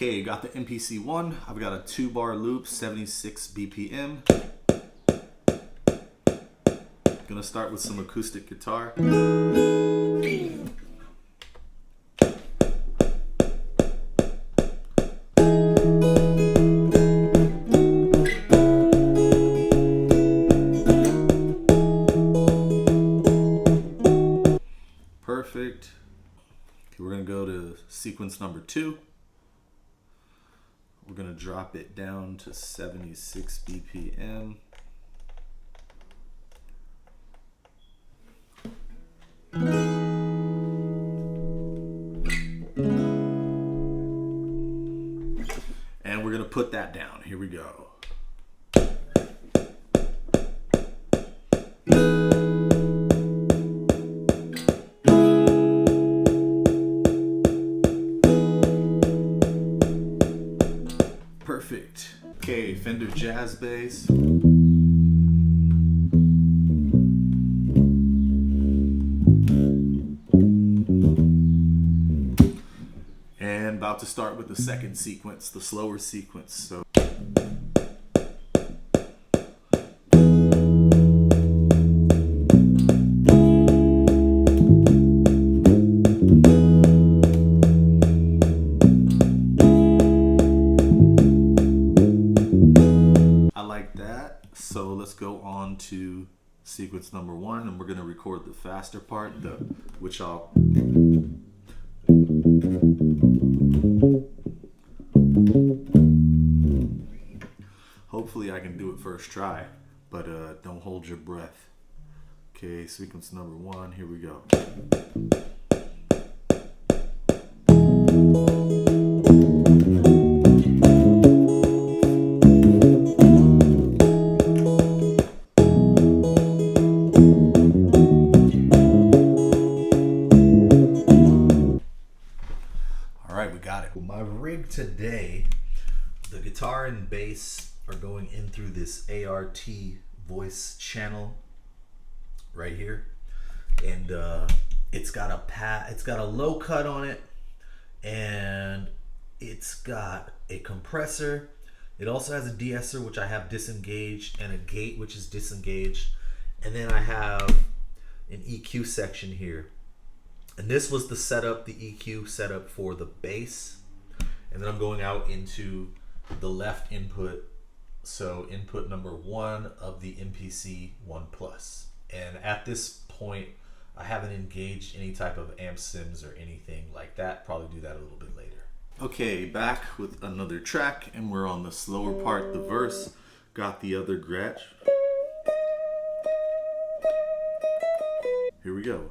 Okay, got the MPC One. I've got a 2-bar loop, 76 BPM. Gonna start with some acoustic guitar. Perfect. Okay, we're gonna go to sequence number 2. We're gonna drop it down to 76 BPM. And we're gonna put that down. Here we go. Perfect. Okay, Fender Jazz Bass. And about to start with the second sequence, the slower sequence. So So let's go on to sequence number 1, and we're going to record the faster part, which I'll... Hopefully I can do it first try, but don't hold your breath. Okay, sequence number 1, here we go. We got it. My rig today, the guitar and bass are going in through this ART voice channel right here, and it's got a low cut on it, and it's got a compressor. It also has a de-esser, which I have disengaged, and a gate, which is disengaged, and then I have an EQ section here. And this was the setup, the EQ setup for the bass. And then I'm going out into the left input. So input number 1 of the MPC One Plus. And at this point, I haven't engaged any type of amp sims or anything like that. Probably do that a little bit later. Okay, back with another track, and we're on the slower part, the verse. Got the other Gretsch. Here we go.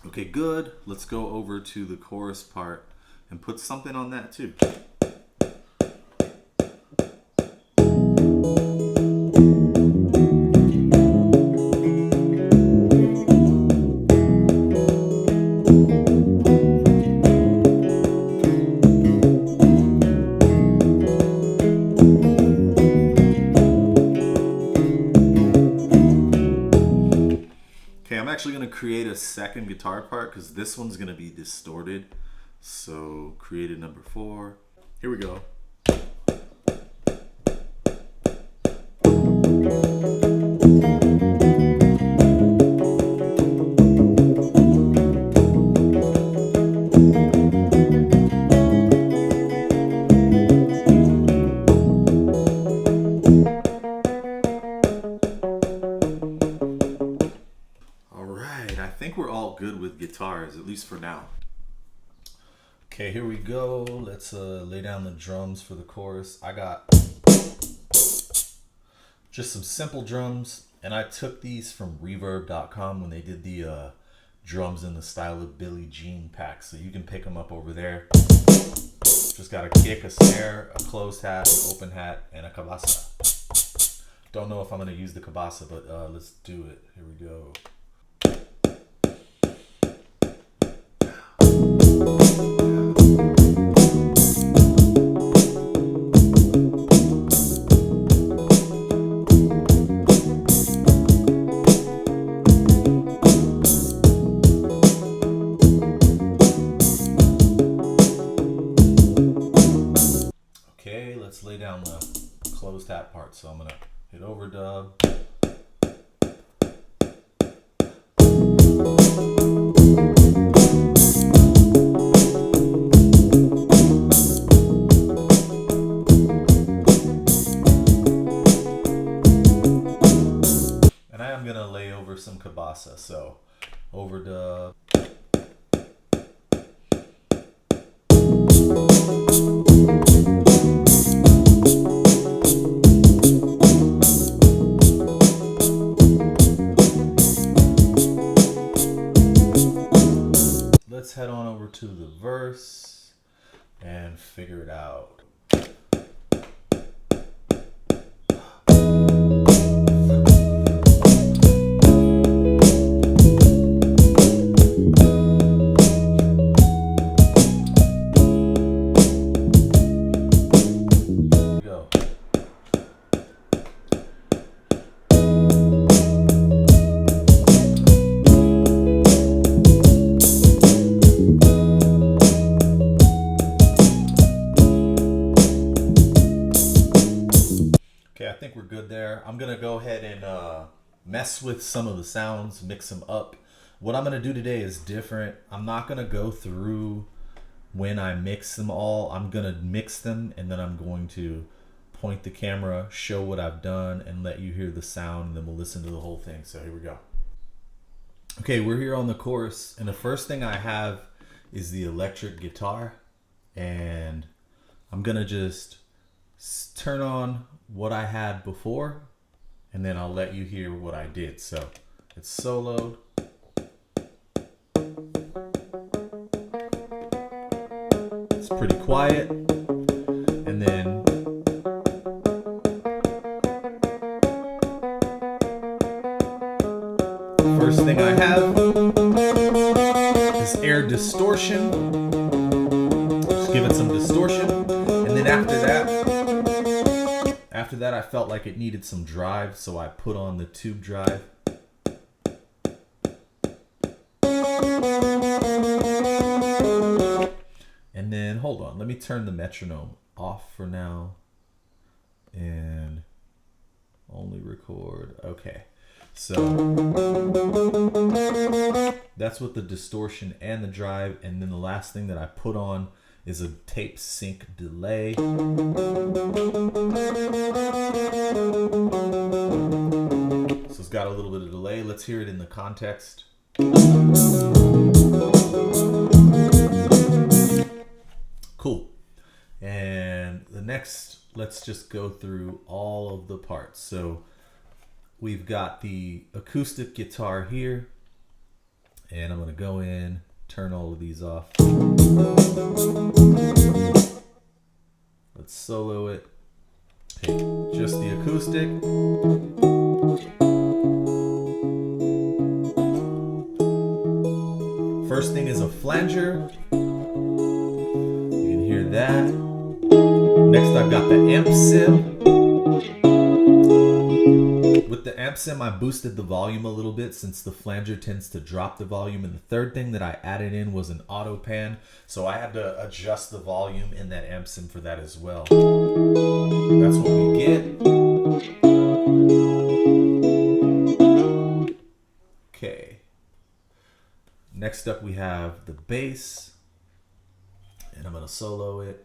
Okay, good. Let's go over to the chorus part and put something on that too. Okay, I'm actually going to create a second guitar part because this one's going to be distorted. So created number 4. Here we go. I think we're all good with guitars, at least for now. Okay, here we go. Let's lay down the drums for the chorus. I got just some simple drums, and I took these from reverb.com when they did the drums in the style of Billie Jean pack, so you can pick them up over there. Just got a kick, a snare, a closed hat, an open hat, and a cabasa. Don't know if I'm going to use the cabasa, but let's do it. Here we go. part. So I'm gonna hit overdub. And I am gonna lay over some cabasa, so overdub. Let's head on over to the verse and figure it out. Okay, I think we're good there. I'm gonna go ahead and mess with some of the sounds, mix them up. What I'm gonna do today is different. I'm not gonna go through when I mix them all. I'm gonna mix them and then I'm going to point the camera, show what I've done, and let you hear the sound, and then we'll listen to the whole thing. So here we go. Okay, we're here on the chorus, and the first thing I have is the electric guitar, and I'm gonna just turn on what I had before, and then I'll let you hear what I did. So it's soloed. It's pretty quiet. And then first thing I have is air distortion. Just give it some distortion. And then after that, I felt like it needed some drive, so I put on the tube drive. And then, hold on, let me turn the metronome off for now and only record. Okay, so that's with the distortion and the drive. And then the last thing that I put on is a tape sync delay. So it's got a little bit of delay. Let's hear it in the context. Cool. And the next, let's just go through all of the parts. So we've got the acoustic guitar here, and I'm gonna go in, turn all of these off. Let's solo it. Okay, just the acoustic. First thing is a flanger. You can hear that. Next I've got the amp sim. With the amp sim, I boosted the volume a little bit since the flanger tends to drop the volume. And the third thing that I added in was an auto pan. So I had to adjust the volume in that amp sim for that as well. That's what we get. Okay. Next up we have the bass. And I'm going to solo it.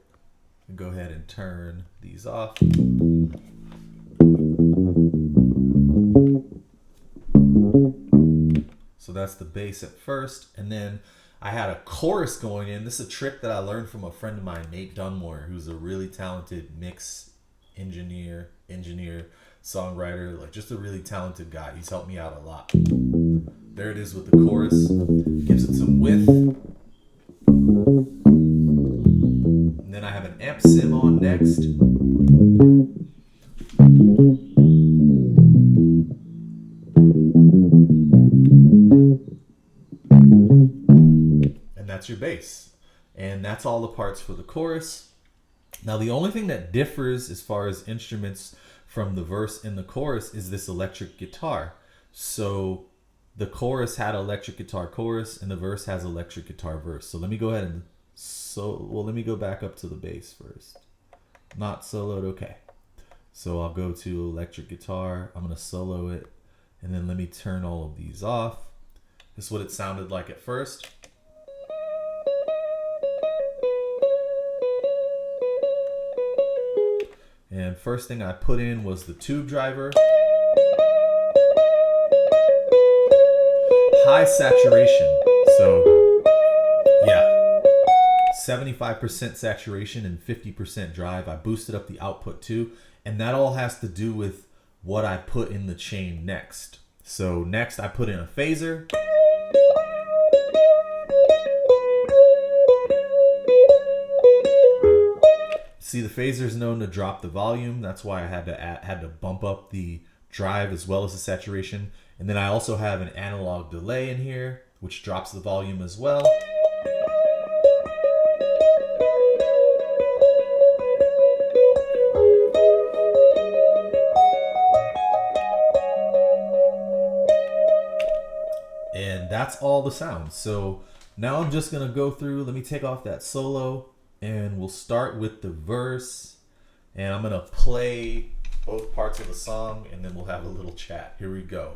And go ahead and turn these off. So that's the bass at first, and then I had a chorus going in. This is a trick that I learned from a friend of mine, Nate Dunmore, who's a really talented mix engineer, songwriter, like just a really talented guy. He's helped me out a lot. There it is with the chorus. Gives it some width. And then I have an amp sim on next. And that's your bass. And that's all the parts for the chorus. Now the only thing that differs as far as instruments from the verse and the chorus is this electric guitar. So the chorus had electric guitar chorus and the verse has electric guitar verse. So let me go ahead and let me go back up to the bass first. Not soloed, okay. So I'll go to electric guitar. I'm gonna solo it, and then let me turn all of these off. This is what it sounded like at first. And first thing I put in was the tube driver. High saturation. So yeah, 75% saturation and 50% drive. I boosted up the output too. And that all has to do with what I put in the chain next. So next I put in a phaser. See, the phaser is known to drop the volume. That's why I had to bump up the drive as well as the saturation. And then I also have an analog delay in here, which drops the volume as well. And that's all the sounds. So now I'm just gonna go through, let me take off that solo, and we'll start with the verse, and I'm gonna play both parts of the song, and then we'll have a little chat. Here we go.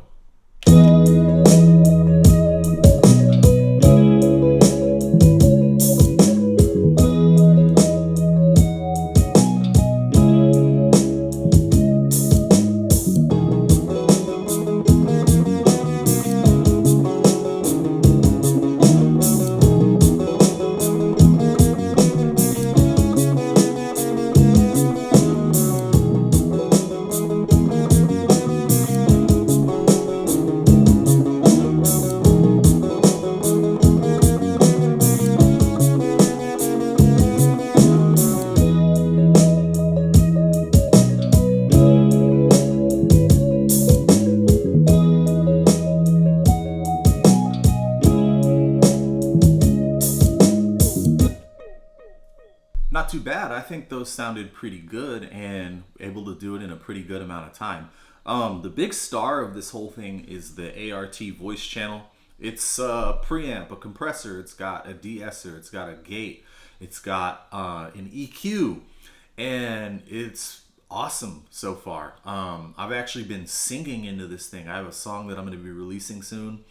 Not too bad. I think those sounded pretty good and able to do it in a pretty good amount of time. The big star of this whole thing is the ART voice channel. It's a preamp, a compressor, it's got a de-esser, it's got a gate, it's got an EQ, and it's awesome so far. I've actually been singing into this thing. I have a song that I'm going to be releasing soon,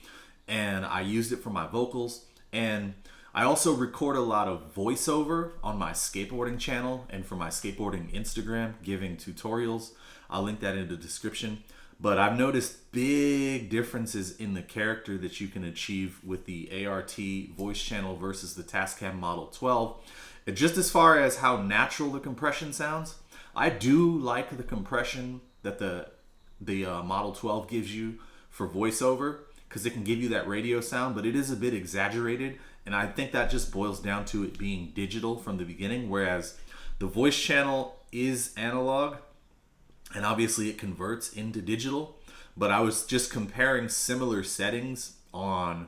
and I used it for my vocals. And I also record a lot of voiceover on my skateboarding channel and for my skateboarding Instagram, giving tutorials. I'll link that in the description. But I've noticed big differences in the character that you can achieve with the ART voice channel versus the Tascam Model 12. And just as far as how natural the compression sounds, I do like the compression that the Model 12 gives you for voiceover, because it can give you that radio sound, but it is a bit exaggerated. And I think that just boils down to it being digital from the beginning, whereas the voice channel is analog, and obviously it converts into digital. But I was just comparing similar settings on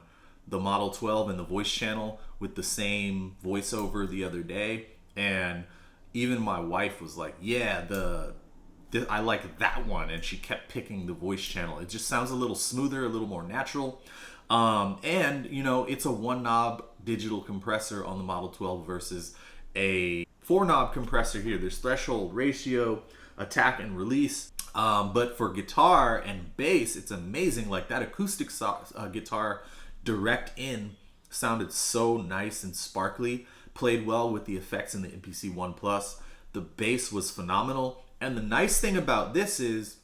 the Model 12 and the voice channel with the same voiceover the other day, and even my wife was like, yeah, I like that one, and she kept picking the voice channel. It just sounds a little smoother, a little more natural. And you know, it's a 1-knob digital compressor on the Model 12 versus a 4-knob compressor here. There's threshold, ratio, attack, and release. But for guitar and bass, it's amazing. Like that acoustic guitar direct in sounded so nice and sparkly, played well with the effects in the MPC One Plus. The bass was phenomenal. And the nice thing about this is,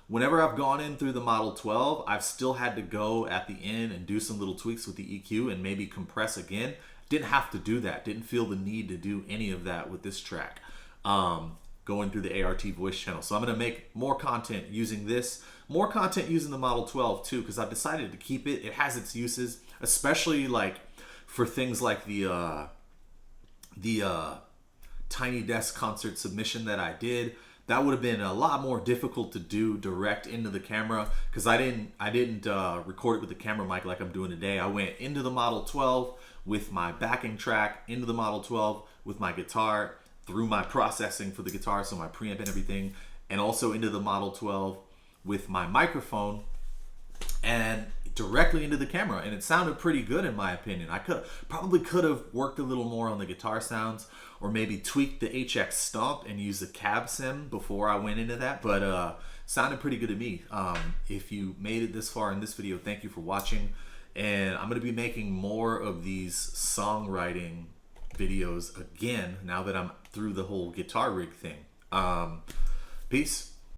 whenever I've gone in through the Model 12, I've still had to go at the end and do some little tweaks with the EQ and maybe compress again. Didn't have to do that. Didn't feel the need to do any of that with this track. Going through the ART voice channel. So I'm going to make more content using this, more content using the Model 12 too, because I've decided to keep it. It has its uses, especially like for things like the Tiny Desk concert submission that I did. That would have been a lot more difficult to do direct into the camera, because I didn't record it with the camera mic like I'm doing today. I went into the Model 12 with my backing track, into the Model 12 with my guitar, through my processing for the guitar, so my preamp and everything, and also into the Model 12 with my microphone. and directly into the camera, and it sounded pretty good in my opinion. I probably could have worked a little more on the guitar sounds, or maybe tweaked the HX Stomp and used the cab sim before I went into that, but sounded pretty good to me. If you made it this far in this video, thank you for watching, and I'm going to be making more of these songwriting videos again now that I'm through the whole guitar rig thing. Peace.